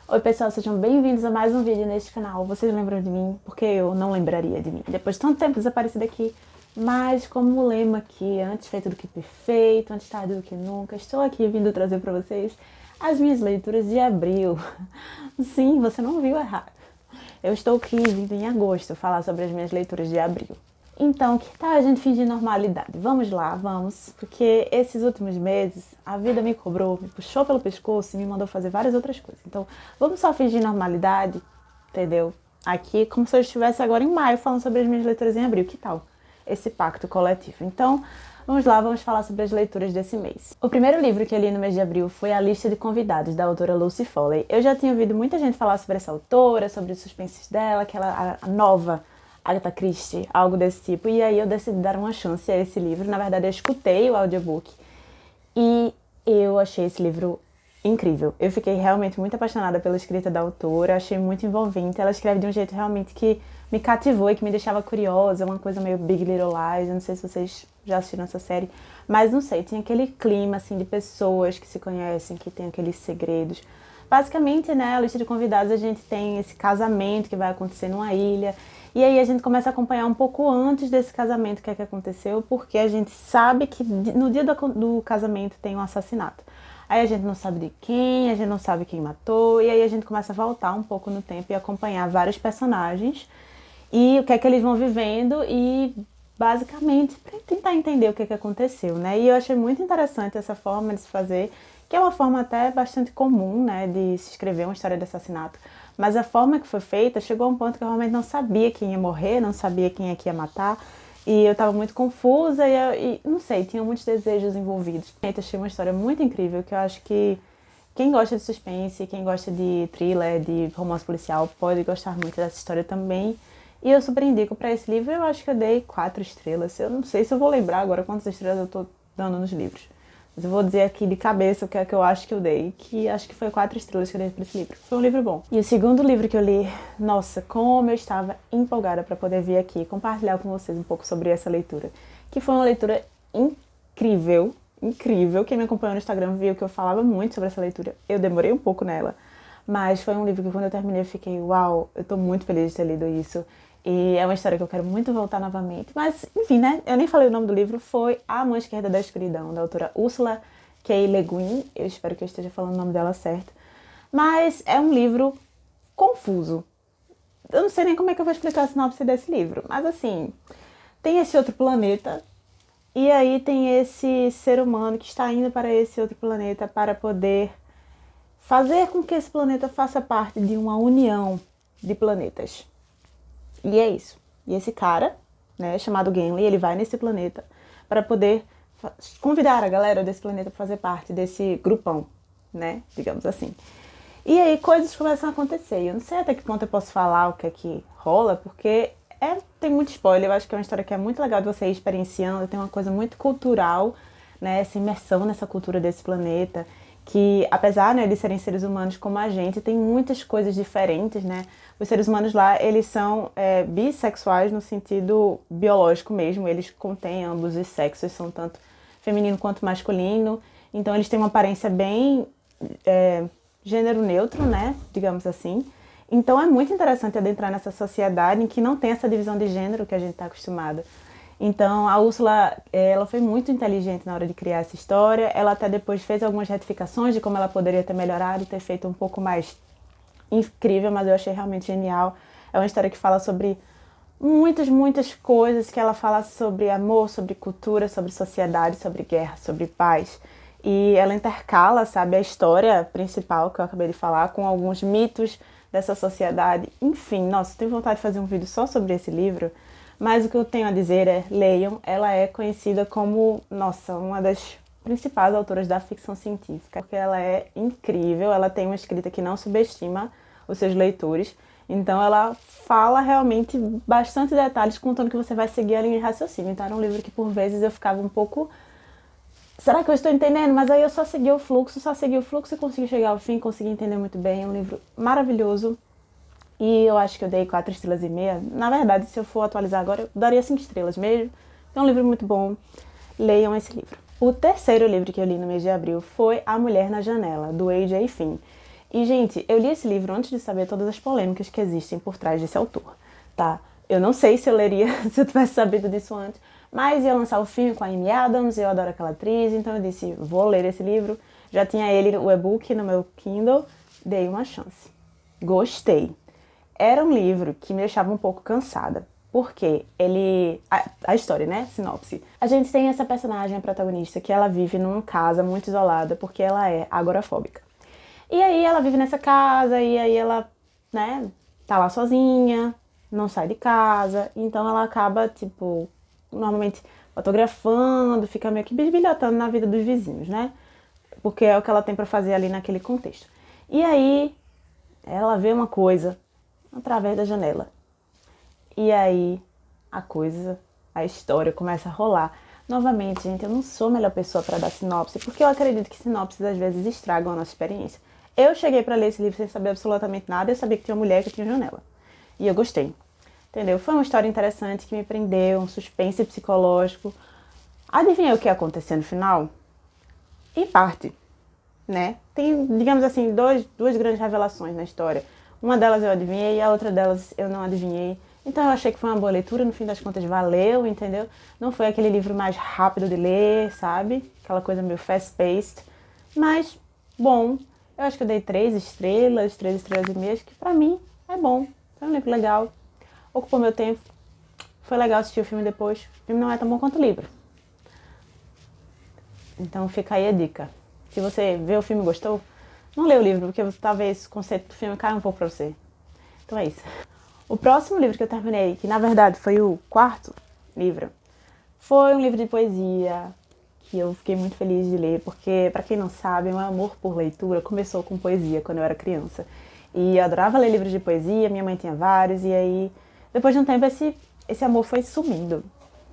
Oi pessoal, sejam bem-vindos a mais um vídeo neste canal. Vocês lembram de mim? Porque eu não lembraria de mim. Depois de tanto tempo desaparecido aqui, mas como o lema aqui, antes feito do que perfeito, antes tarde do que nunca, estou aqui vindo trazer para vocês as minhas leituras de abril. Sim, você não viu errado. Eu estou aqui vindo em agosto falar sobre as minhas leituras de abril. Então, que tal a gente fingir normalidade? Vamos lá, vamos, porque esses últimos meses a vida me cobrou, me puxou pelo pescoço e me mandou fazer várias outras coisas. Então, vamos só fingir normalidade, entendeu? Aqui, como se eu estivesse agora em maio falando sobre as minhas leituras em abril, que tal? Esse pacto coletivo. Então, vamos lá, vamos falar sobre as leituras desse mês. O primeiro livro que eu li no mês de abril foi A Lista de Convidados, da autora Lucy Foley. Eu já tinha ouvido muita gente falar sobre essa autora, sobre os suspensos dela, aquela a nova Agatha Christie, algo desse tipo. E aí eu decidi dar uma chance a esse livro. Na verdade, eu escutei o audiobook e eu achei esse livro incrível. Eu fiquei realmente muito apaixonada pela escrita da autora, achei muito envolvente. Ela escreve de um jeito realmente que me cativou e que me deixava curiosa, uma coisa meio Big Little Lies. Eu não sei se vocês já assistiram essa série, mas não sei, tinha aquele clima assim de pessoas que se conhecem, que tem aqueles segredos. Basicamente, né, a lista de convidados, a gente tem esse casamento que vai acontecer numa ilha. E aí a gente começa a acompanhar um pouco antes desse casamento, o que é que aconteceu, porque a gente sabe que no dia do casamento tem um assassinato. Aí a gente não sabe de quem, a gente não sabe quem matou, e aí a gente começa a voltar um pouco no tempo e acompanhar vários personagens e o que é que eles vão vivendo e basicamente para tentar entender o que é que aconteceu, né? E eu achei muito interessante essa forma de se fazer, que é uma forma até bastante comum, né, de se escrever uma história de assassinato. Mas a forma que foi feita chegou a um ponto que eu realmente não sabia quem ia morrer, não sabia quem é que ia matar. E eu estava muito confusa e não sei, tinha muitos desejos envolvidos. Eu achei uma história muito incrível, que eu acho que quem gosta de suspense, quem gosta de thriller, de romance policial, pode gostar muito dessa história também. E eu super indico para esse livro, eu acho que eu dei 4 estrelas. Eu não sei se eu vou lembrar agora quantas estrelas eu tô dando nos livros. Mas eu vou dizer aqui de cabeça o que é que eu acho que eu dei, que acho que foi 4 estrelas que eu dei para esse livro. Foi um livro bom. E o segundo livro que eu li, nossa, como eu estava empolgada para poder vir aqui e compartilhar com vocês um pouco sobre essa leitura. Que foi uma leitura incrível, incrível. Quem me acompanhou no Instagram viu que eu falava muito sobre essa leitura. Eu demorei um pouco nela, mas foi um livro que quando eu terminei eu fiquei, uau, eu tô muito feliz de ter lido isso. E é uma história que eu quero muito voltar novamente. Mas, enfim, né? Eu nem falei o nome do livro. Foi A Mão Esquerda da Escuridão, da autora Ursula K. Le Guin. Eu espero que eu esteja falando o nome dela certo. Mas é um livro confuso. Eu não sei nem como é que eu vou explicar a sinopse desse livro. Mas, assim, tem esse outro planeta. E aí tem esse ser humano que está indo para esse outro planeta para poder fazer com que esse planeta faça parte de uma união de planetas. E é isso. E esse cara, né, chamado Gimli, ele vai nesse planeta para poder convidar a galera desse planeta para fazer parte desse grupão, né, digamos assim. E aí coisas começam a acontecer. Eu não sei até que ponto eu posso falar o que é que rola, porque tem muito spoiler. Eu acho que é uma história que é muito legal de você ir experienciando. Tem uma coisa muito cultural, né, essa imersão nessa cultura desse planeta, que apesar, né, de serem seres humanos como a gente, tem muitas coisas diferentes, né? Os seres humanos lá, eles são bissexuais no sentido biológico mesmo, eles contêm ambos os sexos, são tanto feminino quanto masculino, então eles têm uma aparência bem gênero neutro, né, digamos assim. Então é muito interessante adentrar nessa sociedade em que não tem essa divisão de gênero que a gente está acostumada. Então, a Úrsula, ela foi muito inteligente na hora de criar essa história. Ela até depois fez algumas retificações de como ela poderia ter melhorado e ter feito um pouco mais incrível, mas eu achei realmente genial. É uma história que fala sobre muitas, muitas coisas, que ela fala sobre amor, sobre cultura, sobre sociedade, sobre guerra, sobre paz. E ela intercala, sabe, a história principal que eu acabei de falar com alguns mitos dessa sociedade. Enfim, nossa, eu tenho vontade de fazer um vídeo só sobre esse livro. Mas o que eu tenho a dizer é, leiam, ela é conhecida como, nossa, uma das principais autoras da ficção científica, porque ela é incrível, ela tem uma escrita que não subestima os seus leitores, então ela fala realmente bastante detalhes, contando que você vai seguir a linha de raciocínio. Então era um livro que por vezes eu ficava um pouco, será que eu estou entendendo? Mas aí eu só segui o fluxo e consegui chegar ao fim, consegui entender muito bem. É um livro maravilhoso. E eu acho que eu dei 4 estrelas e meia. Na verdade, se eu for atualizar agora, eu daria 5 estrelas mesmo. É um livro muito bom. Leiam esse livro. O terceiro livro que eu li no mês de abril foi A Mulher na Janela, do A.J. Finn. E, gente, eu li esse livro antes de saber todas as polêmicas que existem por trás desse autor, tá? Eu não sei se eu leria se eu tivesse sabido disso antes, mas ia lançar o filme com a Amy Adams, eu adoro aquela atriz, então eu disse, vou ler esse livro. Já tinha ele, o e-book, no meu Kindle, dei uma chance. Gostei. Era um livro que me deixava um pouco cansada, porque ele... A história, né? Sinopse. A gente tem essa personagem, a protagonista, que ela vive numa casa muito isolada, porque ela é agorafóbica. E aí ela vive nessa casa, e aí ela, né, tá lá sozinha, não sai de casa, então ela acaba, tipo, normalmente fotografando, fica meio que bisbilhotando na vida dos vizinhos, né? Porque é o que ela tem pra fazer ali naquele contexto. E aí ela vê uma coisa através da janela. E aí a história começa a rolar. Novamente, gente, eu não sou a melhor pessoa para dar sinopse, porque eu acredito que sinopses às vezes estragam a nossa experiência. Eu cheguei para ler esse livro sem saber absolutamente nada, eu sabia que tinha uma mulher que tinha janela. E eu gostei. Entendeu? Foi uma história interessante que me prendeu, um suspense psicológico. Adivinhei o que ia acontecer no final? Em parte, né? Tem, digamos assim, duas grandes revelações na história. Uma delas eu adivinhei e a outra delas eu não adivinhei. Então eu achei que foi uma boa leitura, no fim das contas valeu, entendeu? Não foi aquele livro mais rápido de ler, sabe? Aquela coisa meio fast-paced. Mas, bom, eu acho que eu dei 3 estrelas e meia, que pra mim é bom. Foi um livro legal. Ocupou meu tempo. Foi legal assistir o filme depois. O filme não é tão bom quanto o livro. Então fica aí a dica. Se você vê o filme e gostou, não lê o livro, porque talvez o conceito do filme caia um pouco pra você. Então é isso. O próximo livro que eu terminei, que na verdade foi o quarto livro, foi um livro de poesia que eu fiquei muito feliz de ler, porque, pra quem não sabe, meu amor por leitura começou com poesia quando eu era criança. E eu adorava ler livros de poesia, minha mãe tinha vários, e aí, depois de um tempo, esse amor foi sumindo.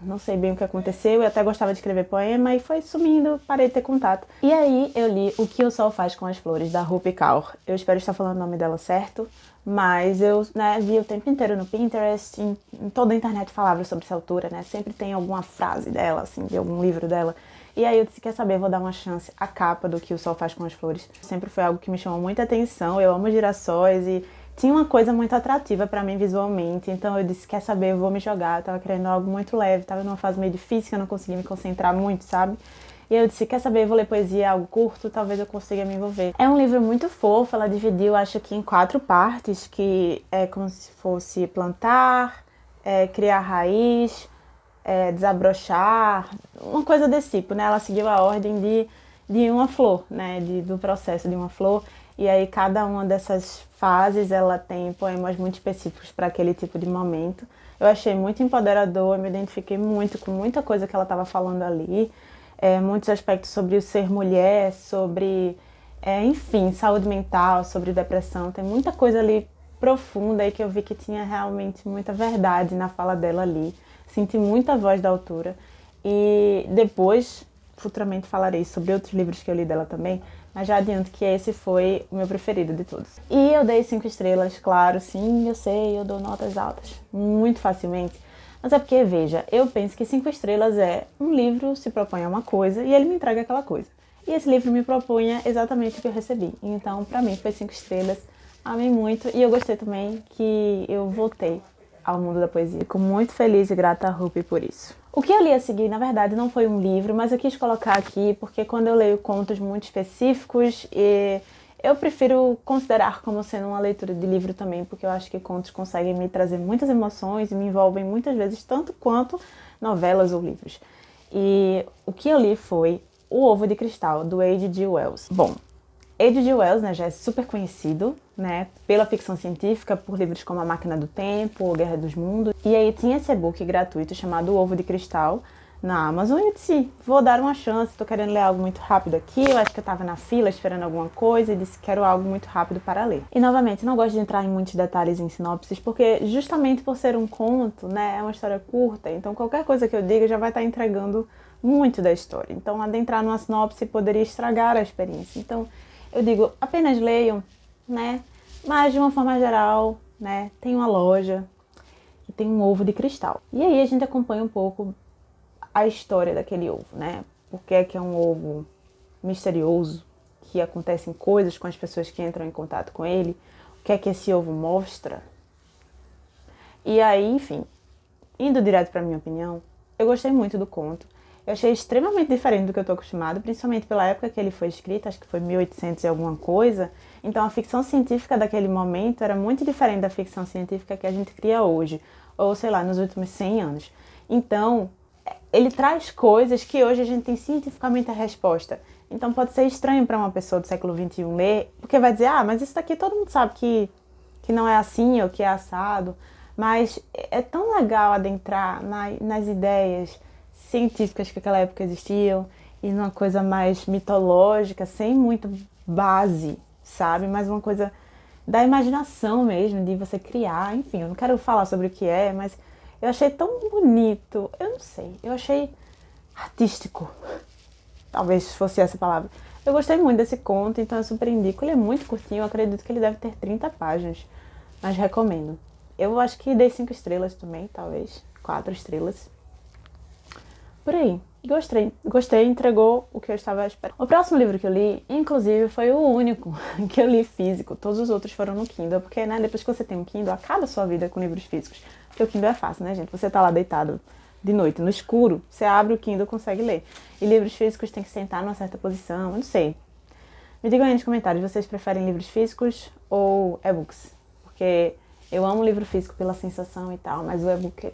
Não sei bem o que aconteceu, eu até gostava de escrever poema e foi sumindo, parei de ter contato. E aí eu li O Que o Sol Faz com as Flores, da Rupi Kaur. Eu espero estar falando o nome dela certo, mas eu, né, vi o tempo inteiro no Pinterest, em toda a internet falava sobre essa autora, né? Sempre tem alguma frase dela, assim, de algum livro dela. E aí eu disse, quer saber, vou dar uma chance. A capa do Que o Sol Faz com as Flores sempre foi algo que me chamou muita atenção. Eu amo girassóis e tinha uma coisa muito atrativa pra mim visualmente, então eu disse, quer saber, eu vou me jogar. Eu tava querendo algo muito leve, tava numa fase meio difícil, que eu não conseguia me concentrar muito, sabe? E eu disse, quer saber, eu vou ler poesia, algo curto, talvez eu consiga me envolver. É um livro muito fofo, ela dividiu, acho que em 4 partes, que é como se fosse plantar, criar raiz, desabrochar, uma coisa desse tipo, né? Ela seguiu a ordem de uma flor, né? Do processo de uma flor. E aí cada uma dessas fases, ela tem poemas muito específicos para aquele tipo de momento. Eu achei muito empoderador, eu me identifiquei muito com muita coisa que ela estava falando ali. Muitos aspectos sobre o ser mulher, sobre, enfim, saúde mental, sobre depressão. Tem muita coisa ali profunda aí que eu vi que tinha realmente muita verdade na fala dela ali. Senti muita voz da autora. E depois, futuramente falarei sobre outros livros que eu li dela também, mas já adianto que esse foi o meu preferido de todos. E eu dei 5 estrelas, claro, sim, eu sei, eu dou notas altas, muito facilmente. Mas é porque, veja, eu penso que 5 estrelas é um livro se propõe a uma coisa e ele me entrega aquela coisa. E esse livro me propunha exatamente o que eu recebi. Então, pra mim, foi 5 estrelas, amei muito e eu gostei também que eu voltei ao mundo da poesia. Fico muito feliz e grata a Rupi por isso. O que eu li a seguir, na verdade, não foi um livro, mas eu quis colocar aqui porque quando eu leio contos muito específicos, eu prefiro considerar como sendo uma leitura de livro também, porque eu acho que contos conseguem me trazer muitas emoções e me envolvem muitas vezes tanto quanto novelas ou livros. E o que eu li foi O Ovo de Cristal, do H.G. Wells. Bom, H.G. Wells, né, já é super conhecido, né, pela ficção científica, por livros como A Máquina do Tempo ou Guerra dos Mundos. E aí tinha esse e-book gratuito chamado O Ovo de Cristal na Amazon e eu disse, vou dar uma chance, tô querendo ler algo muito rápido aqui, eu acho que eu tava na fila esperando alguma coisa e disse, quero algo muito rápido para ler. E novamente, não gosto de entrar em muitos detalhes em sinopses, porque justamente por ser um conto, né, é uma história curta, então qualquer coisa que eu diga já vai estar entregando muito da história. Então adentrar numa sinopse poderia estragar a experiência. Então eu digo, apenas leiam, né? Mas de uma forma geral, né? Tem uma loja e tem um ovo de cristal. E aí a gente acompanha um pouco a história daquele ovo, né? Por que é um ovo misterioso que acontecem coisas com as pessoas que entram em contato com ele, o que é que esse ovo mostra. E aí, enfim, indo direto para minha opinião, eu gostei muito do conto. Eu achei extremamente diferente do que eu estou acostumada, principalmente pela época que ele foi escrito, acho que foi 1800 e alguma coisa. Então a ficção científica daquele momento era muito diferente da ficção científica que a gente cria hoje, ou sei lá, nos últimos 100 anos. Então, ele traz coisas que hoje a gente tem cientificamente a resposta. Então pode ser estranho para uma pessoa do século XXI ler, porque vai dizer, ah, mas isso daqui todo mundo sabe que não é assim ou que é assado. Mas é tão legal adentrar nas ideias científicas que naquela época existiam e numa coisa mais mitológica, sem muita base, sabe? Mas uma coisa da imaginação mesmo, de você criar. Enfim, eu não quero falar sobre o que é, mas eu achei tão bonito. Eu não sei, eu achei artístico. Talvez fosse essa palavra. Eu gostei muito desse conto, então eu super indico. Ele é muito curtinho, eu acredito que ele deve ter 30 páginas, mas recomendo. Eu acho que dei 5 estrelas também, talvez 4 estrelas. Por aí. Gostei, entregou o que eu estava esperando. O próximo livro que eu li, inclusive, foi o único que eu li físico. Todos os outros foram no Kindle, porque, né, depois que você tem um Kindle, acaba a sua vida com livros físicos. Porque o Kindle é fácil, né, gente? Você tá lá deitado de noite, no escuro, você abre o Kindle e consegue ler. E livros físicos tem que sentar numa certa posição, eu não sei. Me digam aí nos comentários, vocês preferem livros físicos ou e-books? Porque eu amo livro físico pela sensação e tal, mas o e-book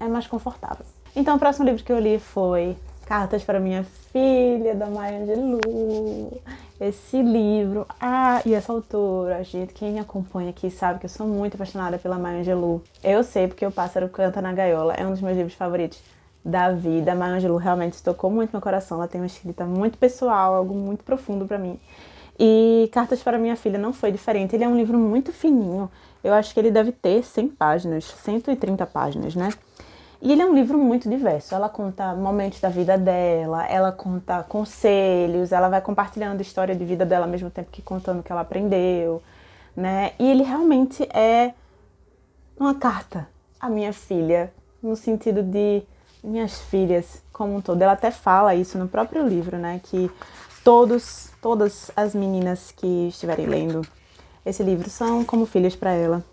é mais confortável. Então o próximo livro que eu li foi Cartas para Minha Filha, da Maya Angelou. Esse livro, e essa autora, gente, quem me acompanha aqui sabe que eu sou muito apaixonada pela Maya Angelou. Eu sei porque O Pássaro Canta na Gaiola é um dos meus livros favoritos da vida. A Maya Angelou realmente tocou muito meu coração, ela tem uma escrita muito pessoal, algo muito profundo pra mim. E Cartas para Minha Filha não foi diferente, ele é um livro muito fininho, eu acho que ele deve ter 100 páginas, 130 páginas, né? E ele é um livro muito diverso, ela conta momentos da vida dela, ela conta conselhos, ela vai compartilhando a história de vida dela ao mesmo tempo que contando o que ela aprendeu, né? E ele realmente é uma carta à minha filha, no sentido de minhas filhas como um todo. Ela até fala isso no próprio livro, né? Que todas as meninas que estiverem lendo esse livro são como filhas para ela.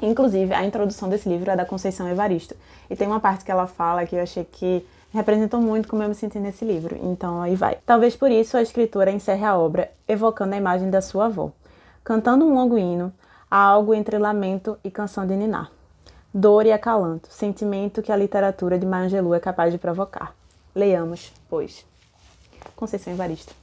Inclusive, a introdução desse livro é da Conceição Evaristo. E tem uma parte que ela fala que eu achei que representou muito como eu me senti nesse livro. Então, aí vai. Talvez por isso a escritora encerre a obra evocando a imagem da sua avó, cantando um longo hino, há algo entre lamento e canção de ninar. Dor e acalanto, sentimento que a literatura de Maya Angelou é capaz de provocar. Leiamos, pois. Conceição Evaristo.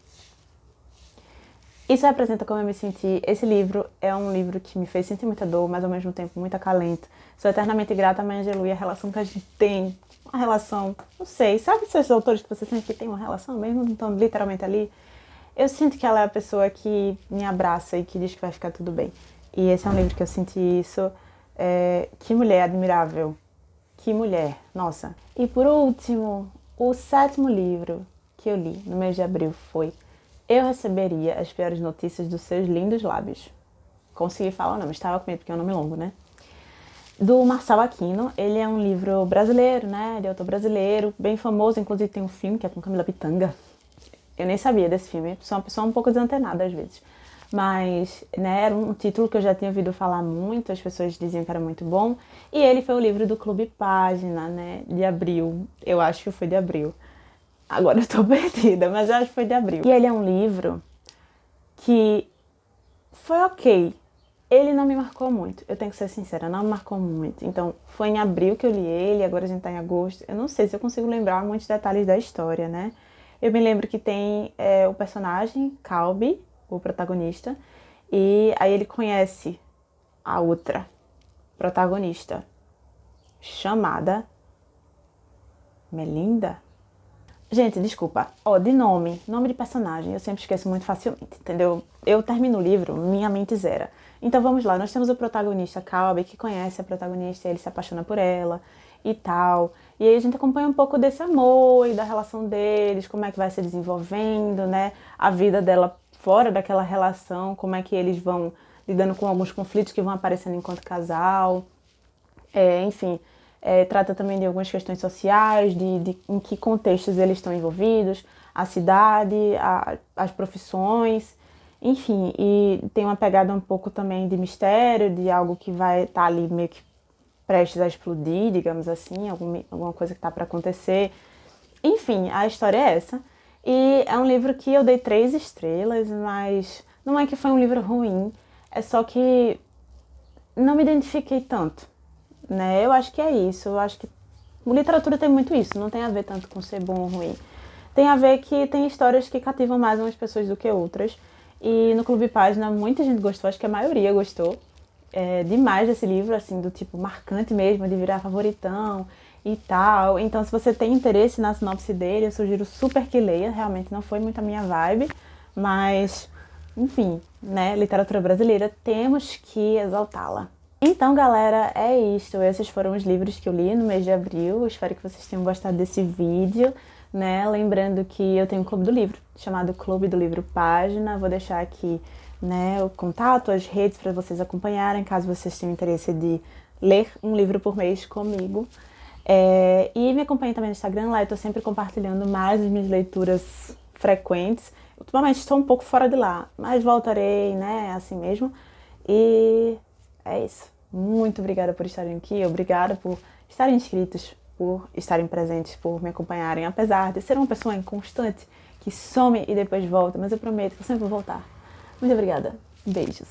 Isso representa como eu me senti. Esse livro é um livro que me fez sentir muita dor, mas ao mesmo tempo muito acalento. Sou eternamente grata a Maya Angelou e a relação que a gente tem. Uma relação, não sei, sabe esses autores que você sente que tem uma relação mesmo, não estão literalmente ali? Eu sinto que ela é a pessoa que me abraça e que diz que vai ficar tudo bem. E esse é um livro que eu senti isso. Que mulher admirável. Que mulher, nossa. E por último, o 7º livro que eu li no mês de abril foi Eu Receberia as Piores Notícias dos Seus Lindos Lábios. Consegui falar o nome, estava com medo porque é um nome longo, né? Do Marçal Aquino. Ele é um livro brasileiro, né? De autor brasileiro, bem famoso, inclusive tem um filme que é com Camila Pitanga. Eu nem sabia desse filme, sou uma pessoa um pouco desantenada às vezes. Mas, né, era um título que eu já tinha ouvido falar muito, as pessoas diziam que era muito bom. E ele foi o livro do Clube Página, né, de abril. Eu acho que foi de abril. Agora eu tô perdida, mas eu acho que foi de abril. E ele é um livro que foi ok. Ele não me marcou muito, eu tenho que ser sincera, não me marcou muito. Então, foi em abril que eu li ele, agora a gente tá em agosto. Eu não sei se eu consigo lembrar muitos detalhes da história, né? Eu me lembro que tem o personagem, Calbi, o protagonista, e aí ele conhece a outra protagonista, chamada Melinda. Gente, desculpa, de nome de personagem, eu sempre esqueço muito facilmente, entendeu? Eu termino o livro, minha mente zera. Então vamos lá, nós temos o protagonista, Calbi, que conhece a protagonista, ele se apaixona por ela e tal. E aí a gente acompanha um pouco desse amor e da relação deles, como é que vai se desenvolvendo, né? A vida dela fora daquela relação, como é que eles vão lidando com alguns conflitos que vão aparecendo enquanto casal. Enfim, trata também de algumas questões sociais, de em que contextos eles estão envolvidos, a cidade, as profissões. Enfim, e tem uma pegada um pouco também de mistério, de algo que vai estar ali meio que prestes a explodir, digamos assim, alguma coisa que está para acontecer. Enfim, a história é essa. E é um livro que eu dei 3 estrelas, mas não é que foi um livro ruim, é só que não me identifiquei tanto, né? Eu acho que é isso, eu acho que literatura tem muito isso, não tem a ver tanto com ser bom ou ruim. Tem a ver que tem histórias que cativam mais umas pessoas do que outras. E no Clube Página muita gente gostou, acho que a maioria gostou demais desse livro, assim, do tipo marcante mesmo, de virar favoritão e tal. Então, se você tem interesse na sinopse dele, eu sugiro super que leia. Realmente não foi muito a minha vibe, mas, enfim, né? Literatura brasileira, temos que exaltá-la. Então, galera, é isto. Esses foram os livros que eu li no mês de abril. Espero que vocês tenham gostado desse vídeo, né? Lembrando que eu tenho um clube do livro, chamado Clube do Livro Página. Vou deixar aqui, né, o contato, as redes para vocês acompanharem, caso vocês tenham interesse de ler um livro por mês comigo. E me acompanhem também no Instagram, lá eu tô sempre compartilhando mais as minhas leituras frequentes. Ultimamente estou um pouco fora de lá, mas voltarei, né, assim mesmo. E é isso. Muito obrigada por estarem aqui, obrigada por estarem inscritos, por estarem presentes, por me acompanharem, apesar de ser uma pessoa inconstante, que some e depois volta, mas eu prometo que eu sempre vou voltar. Muito obrigada. Beijos.